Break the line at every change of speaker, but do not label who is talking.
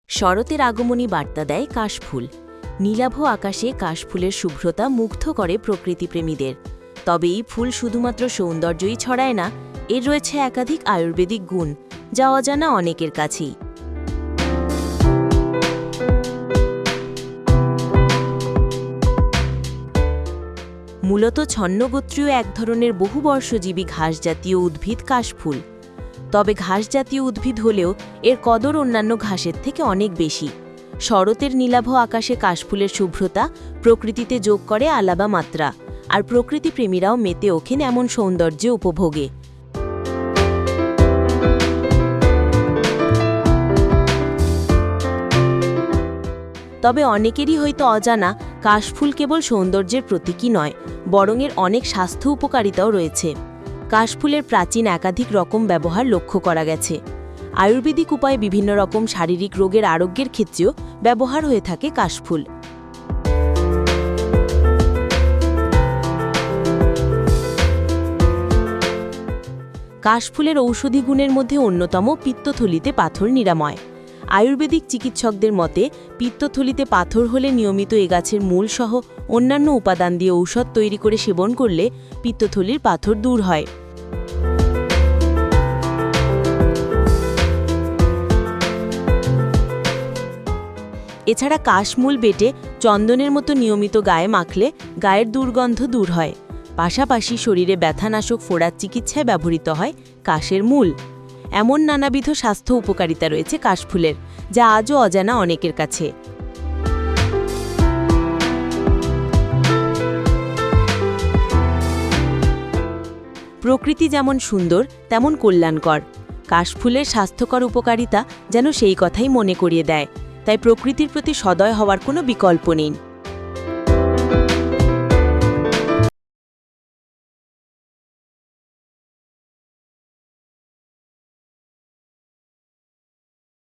শরতের আগমনী বার্তা দেয় কাশফুল। নীলাভ আকাশে কাশফুলের শুভ্রতা মুগ্ধ করে প্রকৃতিপ্রেমীদের। তবে এই ফুল শুধুমাত্র সৌন্দর্যই ছড়ায় না, এর রয়েছে একাধিক আয়ুর্বেদিক গুণ, যা অজানা অনেকের কাছেই। মূলত ছন্নগোত্রীয় এক ধরনের বহুবর্ষজীবী ঘাসজাতীয় উদ্ভিদ কাশফুল। তবে ঘাসজাতীয় উদ্ভিদ হলেও এর কদর অন্যান্য ঘাসের থেকে অনেক বেশি। শরতের নীলাভ আকাশে কাশফুলের শুভ্রতা প্রকৃতিতে যোগ করে আলাদা মাত্রা, আর প্রকৃতিপ্রেমীরাও মেতে ওঠেন এমন সৌন্দর্য উপভোগে। তবে অনেকেরই হয়তো অজানা, কাশফুল কেবল সৌন্দর্যের প্রতীকই নয়, বরং এর অনেক স্বাস্থ্য উপকারিতাও রয়েছে। কাশফুলের প্রাচীন একাধিক রকম ব্যবহার লক্ষ্য করা গেছে। আয়ুর্বেদিক উপায়ে বিভিন্ন রকম শারীরিক রোগের আরোগ্যের ক্ষেত্রেও ব্যবহার হয়ে থাকে কাশফুল। কাশফুলের ঔষধি গুণের মধ্যে অন্যতম পিত্তথলিতে পাথর নিরাময়। আয়ুর্বেদিক চিকিৎসকদের মতে পিত্তথলিতে পাথর হলে নিয়মিত এ গাছের মূল সহ অন্যান্য উপাদান দিয়ে ঔষধ তৈরি করে সেবন করলে পিত্তথলির পাথর দূর হয়। এছাড়া কাশমূল বেটে চন্দনের মতো নিয়মিত গায়ে মাখলে গায়ের দুর্গন্ধ দূর হয়। পাশাপাশি শরীরে ব্যথানাশক ফোড়ার চিকিৎসায় ব্যবহৃত হয় কাশের মূল। এমন নানাবিধ স্বাস্থ্য উপকারিতা রয়েছে কাশফুলের, যা আজও অজানা অনেকের কাছে। প্রকৃতি যেমন সুন্দর তেমন কল্যাণকর। কাশফুলের স্বাস্থ্যকর উপকারিতা যেন সেই কথাই মনে করিয়ে দেয়। তাই প্রকৃতির প্রতি সদয় হওয়ার কোনো বিকল্প নেই।